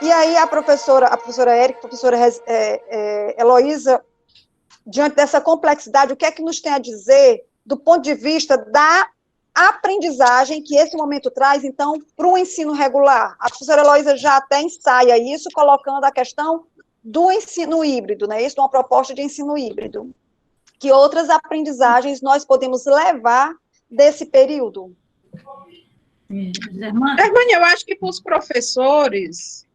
E aí a professora Érica, a professora Heloísa, diante dessa complexidade, o que é que nos tem a dizer do ponto de vista da aprendizagem que esse momento traz, então, para o ensino regular? A professora Heloísa já até ensaia isso, colocando a questão do ensino híbrido, né? Isso é uma proposta de ensino híbrido. Que outras aprendizagens nós podemos levar desse período? Germânia, eu acho que para os professores,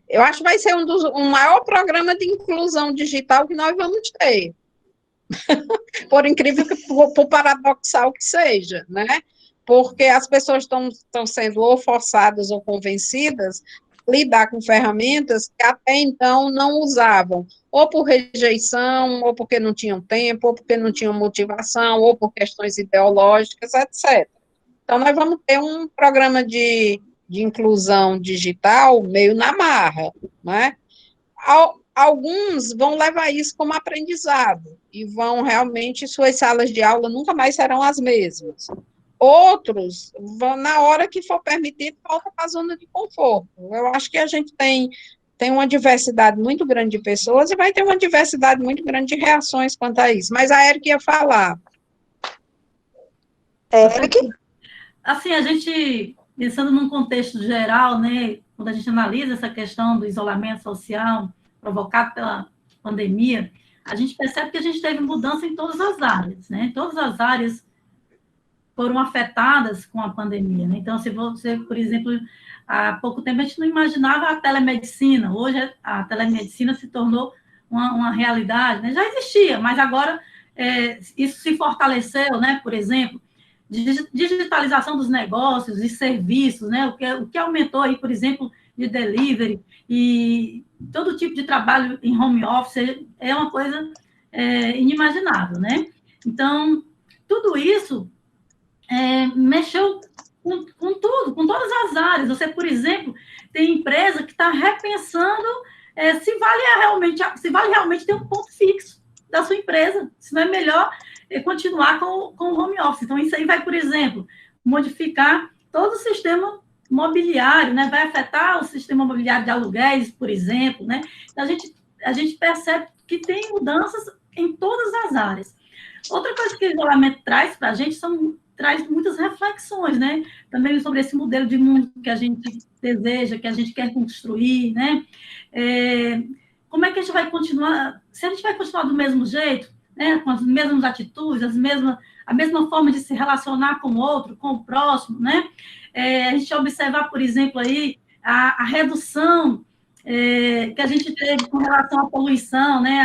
eu acho que vai ser um maior programa de inclusão digital que nós vamos ter. Por incrível por paradoxal que seja, né? Porque as pessoas estão sendo ou forçadas ou convencidas a lidar com ferramentas que até então não usavam, ou por rejeição, ou porque não tinham tempo, ou porque não tinham motivação, ou por questões ideológicas, etc. Então, nós vamos ter um programa de inclusão digital meio na marra, né? Alguns vão levar isso como aprendizado e vão realmente, suas salas de aula nunca mais serão as mesmas. Outros vão, na hora que for permitido, volta para a zona de conforto. Eu acho que a gente tem uma diversidade muito grande de pessoas e vai ter uma diversidade muito grande de reações quanto a isso. Mas a Érica ia falar. Érica? Assim, a gente, pensando num contexto geral, né, quando a gente analisa essa questão do isolamento social provocado pela pandemia, a gente percebe que a gente teve mudança em todas as áreas, né? Todas as áreas foram afetadas com a pandemia, né? Então, se você, por exemplo, há pouco tempo a gente não imaginava a telemedicina, hoje a telemedicina se tornou uma realidade, né? Já existia, mas agora isso se fortaleceu, né? Por exemplo, digitalização dos negócios e serviços, né? O que aumentou aí, por exemplo, de delivery e todo tipo de trabalho em home office é uma coisa inimaginável, né? Então, tudo isso mexeu com tudo, com todas as áreas. Você, por exemplo, tem empresa que está repensando se vale realmente ter um ponto fixo da sua empresa, se não é melhor continuar com o home office. Então, isso aí vai, por exemplo, modificar todo o sistema mobiliário, né? Vai afetar o sistema mobiliário de aluguéis, por exemplo, né? Então, a gente percebe que tem mudanças em todas as áreas. Outra coisa que o isolamento traz para a gente traz muitas reflexões, né? Também sobre esse modelo de mundo que a gente deseja, que a gente quer construir, né? Como é que a gente vai continuar? Se a gente vai continuar do mesmo jeito, né? Com as mesmas atitudes, a mesma forma de se relacionar com o outro, com o próximo, né? A gente observar, por exemplo, aí a redução que a gente teve com relação à poluição, né?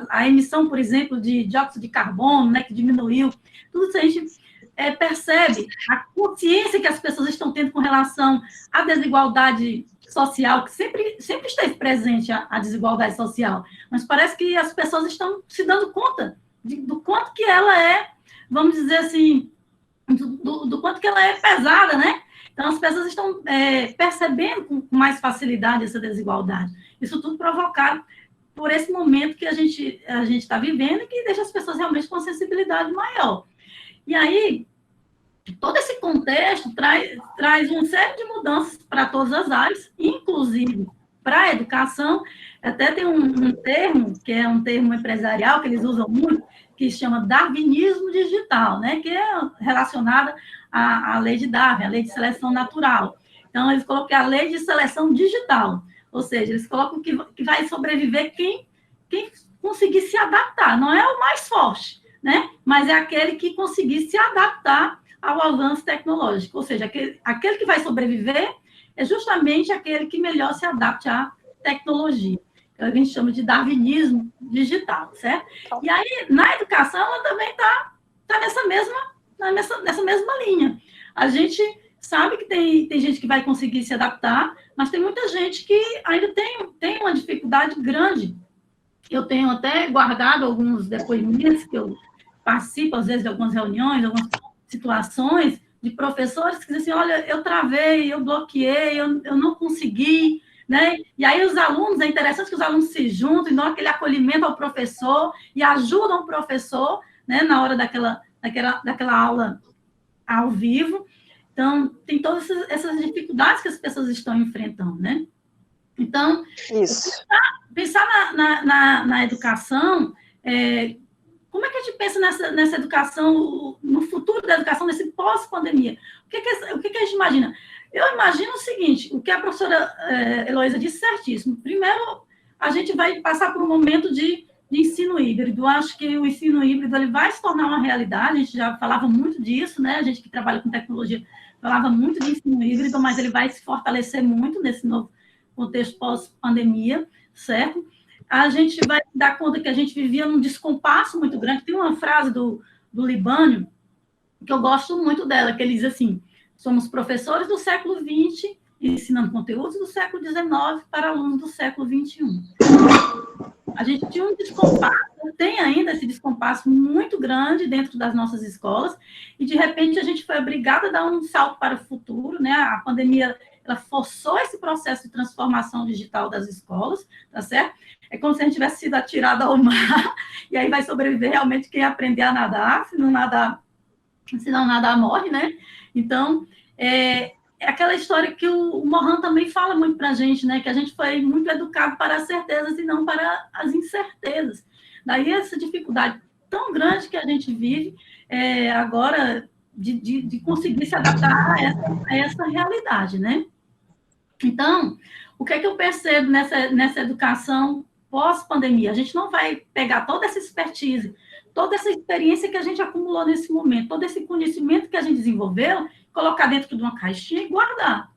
A emissão, por exemplo, de dióxido de carbono, né? Que diminuiu. Tudo isso a gente percebe a consciência que as pessoas estão tendo com relação à desigualdade social, que sempre esteve presente a desigualdade social, mas parece que as pessoas estão se dando conta do quanto que ela vamos dizer assim, do quanto que ela é pesada, né? Então, as pessoas estão percebendo com mais facilidade essa desigualdade. Isso tudo provocado por esse momento que a gente está vivendo e que deixa as pessoas realmente com uma sensibilidade maior. E aí, todo esse contexto traz uma série de mudanças para todas as áreas, inclusive para a educação. Até tem um termo, que é um termo empresarial, que eles usam muito, que se chama darwinismo digital, né? Que é relacionada à lei de Darwin, a lei de seleção natural. Então, eles colocam a lei de seleção digital, ou seja, eles colocam que vai sobreviver quem conseguir se adaptar, não é o mais forte, né? Mas é aquele que conseguir se adaptar ao avanço tecnológico, ou seja, aquele que vai sobreviver é justamente aquele que melhor se adapte à tecnologia. Que a gente chama de darwinismo digital, certo? E aí, na educação, ela também está nessa mesma linha. A gente sabe que tem gente que vai conseguir se adaptar, mas tem muita gente que ainda tem uma dificuldade grande. Eu tenho até guardado alguns depoimentos que eu participo, às vezes, de algumas reuniões, algumas situações de professores que dizem assim, olha, eu travei, eu bloqueei, eu não consegui, né? E aí os alunos, é interessante que os alunos se juntam e dão aquele acolhimento ao professor e ajudam o professor, né, na hora daquela aula ao vivo. Então, tem todas essas dificuldades que as pessoas estão enfrentando, né? Então, Isso. pensar na educação, como é que a gente pensa nessa educação, no futuro da educação, nesse pós-pandemia? O que a gente imagina? Eu imagino o seguinte, o que a professora Heloísa disse certíssimo. Primeiro, a gente vai passar por um momento de ensino híbrido. Eu acho que o ensino híbrido ele vai se tornar uma realidade, a gente já falava muito disso, né? A gente que trabalha com tecnologia falava muito de ensino híbrido, mas ele vai se fortalecer muito nesse novo contexto pós-pandemia, certo? A gente vai dar conta que a gente vivia num descompasso muito grande. Tem uma frase do Libânio, que eu gosto muito dela, que ele diz assim, somos professores do século XX, ensinando conteúdos do século XIX para alunos do século XXI. A gente tinha um descompasso, tem ainda esse descompasso muito grande dentro das nossas escolas, e de repente a gente foi obrigada a dar um salto para o futuro, né? A pandemia, ela forçou esse processo de transformação digital das escolas, tá certo? É como se a gente tivesse sido atirado ao mar, e aí vai sobreviver realmente quem aprender a nadar, se não nadar morre, né? Então, é aquela história que o Mohan também fala muito para a gente, né? Que a gente foi muito educado para as certezas e não para as incertezas. Daí essa dificuldade tão grande que a gente vive agora de conseguir se adaptar a essa realidade, né? Então, o que é que eu percebo nessa educação pós-pandemia? A gente não vai pegar toda essa expertise, toda essa experiência que a gente acumulou nesse momento, todo esse conhecimento que a gente desenvolveu, colocar dentro de uma caixinha e guardar,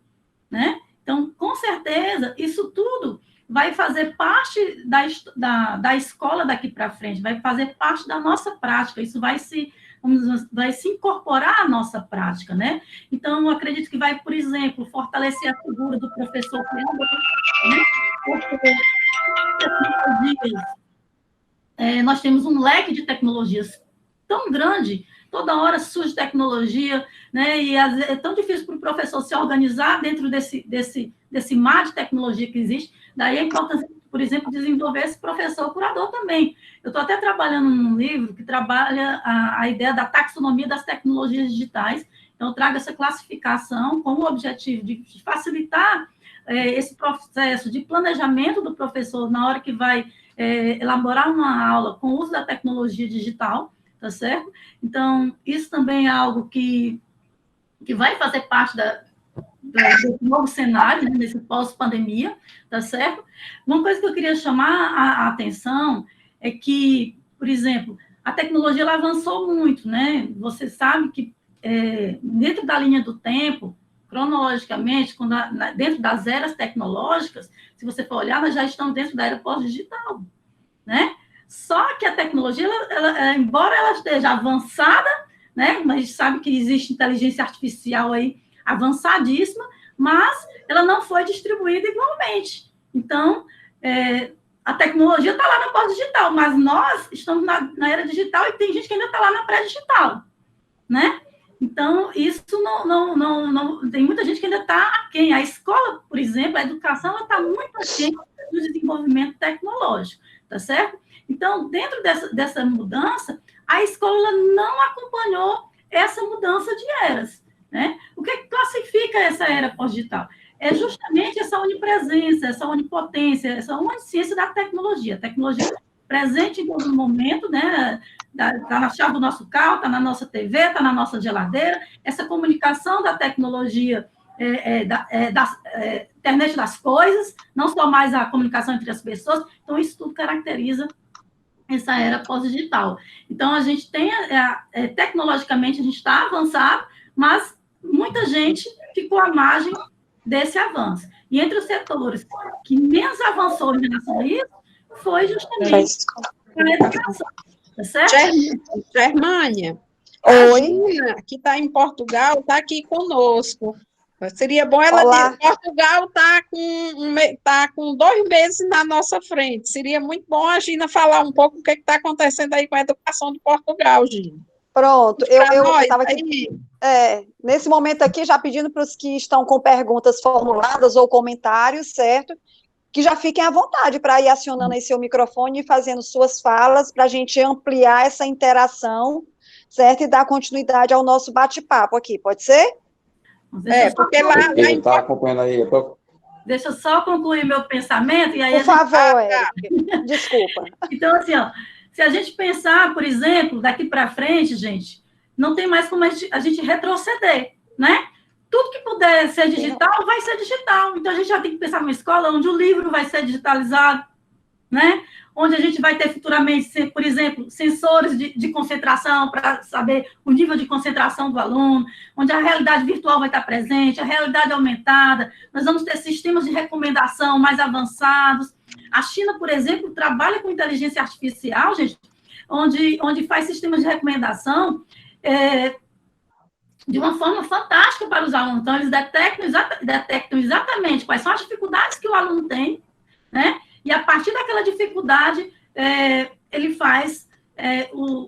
né? Então, com certeza, isso tudo vai fazer parte da escola daqui para frente, vai fazer parte da nossa prática, isso vai se incorporar à nossa prática, né? Então, eu acredito que vai, por exemplo, fortalecer a figura do professor criador, né? Porque nós temos um leque de tecnologias tão grande, toda hora surge tecnologia, né? E é tão difícil para o professor se organizar dentro desse mar de tecnologia que existe. Daí a importância, por exemplo, desenvolver esse professor curador também. Eu estou até trabalhando num livro que trabalha a ideia da taxonomia das tecnologias digitais. Então, eu trago essa classificação com o objetivo de facilitar esse processo de planejamento do professor na hora que vai elaborar uma aula com o uso da tecnologia digital, tá certo? Então, isso também é algo que vai fazer parte do novo cenário, né, desse pós-pandemia, tá certo? Uma coisa que eu queria chamar a atenção é que, por exemplo, a tecnologia ela avançou muito, né? Você sabe que dentro da linha do tempo, cronologicamente, dentro das eras tecnológicas, se você for olhar, nós já estamos dentro da era pós-digital, né? Só que a tecnologia, embora ela esteja avançada, né? Mas a gente sabe que existe inteligência artificial aí avançadíssima, mas ela não foi distribuída igualmente. Então, a tecnologia está lá no pós-digital, mas nós estamos na era digital e tem gente que ainda está lá na pré-digital, né? Então, isso não tem muita gente que ainda está aquém. A escola, por exemplo, a educação, ela está muito aquém do desenvolvimento tecnológico, tá certo? Então, dentro dessa mudança, a escola não acompanhou essa mudança de eras, né? O que classifica essa era pós-digital? É justamente essa onipresença, essa onipotência, essa onisciência da tecnologia. A tecnologia presente em todo momento, né? Está na chave do nosso carro, está na nossa TV, está na nossa geladeira. Essa comunicação da tecnologia, da internet das coisas, não só mais a comunicação entre as pessoas. Então, isso tudo caracteriza essa era pós-digital. Então, a gente tem, tecnologicamente, a gente está avançado, mas muita gente ficou à margem desse avanço. E entre os setores que menos avançou em relação a isso, foi justamente a educação. Tá certo? Germânia, oi. A Gina, que está em Portugal, está aqui conosco. Seria bom ela dizer, Portugal está com 2 meses na nossa frente. Seria muito bom a Gina falar um pouco o que está acontecendo aí com a educação de Portugal, Gina. Pronto, eu estava aqui, nesse momento aqui, já pedindo para os que estão com perguntas formuladas ou comentários, certo? Que já fiquem à vontade para ir acionando aí seu microfone e fazendo suas falas, para a gente ampliar essa interação, certo? E dar continuidade ao nosso bate-papo aqui, pode ser? Porque lá ele está acompanhando aí. Deixa eu só concluir meu pensamento, e aí Por favor, Érica, desculpa. Então, assim, ó, se a gente pensar, por exemplo, daqui para frente, gente, não tem mais como a gente retroceder, né? Tudo que puder ser digital, vai ser digital. Então, a gente já tem que pensar numa escola onde o livro vai ser digitalizado, né? Onde a gente vai ter futuramente, por exemplo, sensores de concentração para saber o nível de concentração do aluno, onde a realidade virtual vai estar presente, a realidade aumentada, nós vamos ter sistemas de recomendação mais avançados. A China, por exemplo, trabalha com inteligência artificial, gente, onde faz sistemas de recomendação de uma forma fantástica para os alunos. Então, eles detectam exatamente quais são as dificuldades que o aluno tem, né? E, a partir daquela dificuldade, ele faz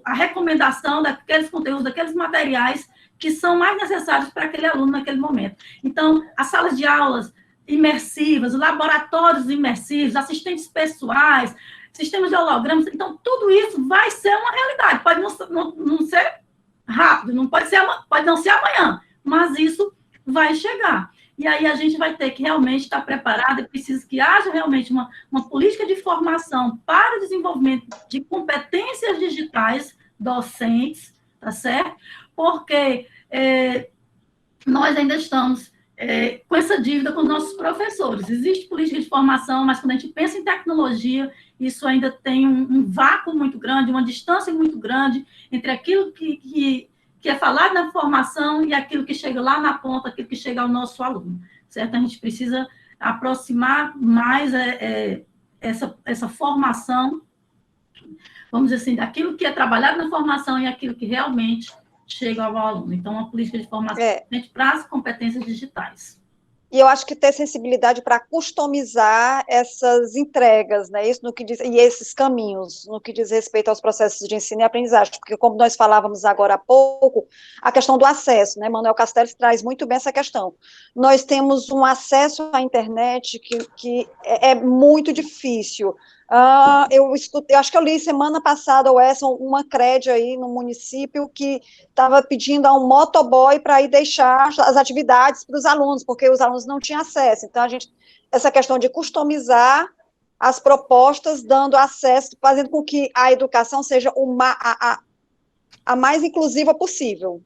a recomendação daqueles conteúdos, daqueles materiais que são mais necessários para aquele aluno naquele momento. Então, as salas de aulas imersivas, laboratórios imersivos, assistentes pessoais, sistemas de hologramas, então, tudo isso vai ser uma realidade. Pode não ser rápido, pode não ser amanhã, mas isso vai chegar. E aí a gente vai ter que realmente estar preparado e precisa que haja realmente uma política de formação para o desenvolvimento de competências digitais docentes, tá certo? Porque nós ainda estamos com essa dívida com os nossos professores. Existe política de formação, mas quando a gente pensa em tecnologia, isso ainda tem um vácuo muito grande, uma distância muito grande entre aquilo que é falado na formação e aquilo que chega lá na ponta, aquilo que chega ao nosso aluno, certo? A gente precisa aproximar mais essa formação, vamos dizer assim, daquilo que é trabalhado na formação e aquilo que realmente chega ao aluno. Então, uma política de formação para as competências digitais. E eu acho que ter sensibilidade para customizar essas entregas, né? Isso no que diz, e esses caminhos, no que diz respeito aos processos de ensino e aprendizagem, porque como nós falávamos agora há pouco, a questão do acesso, né? Manuel Castells traz muito bem essa questão. Nós temos um acesso à internet que é muito difícil. Eu acho que eu li semana passada, uma CRED aí no município que estava pedindo a um motoboy para ir deixar as atividades para os alunos, porque os alunos não tinham acesso. Então, essa questão de customizar as propostas, dando acesso, fazendo com que a educação seja a mais inclusiva possível.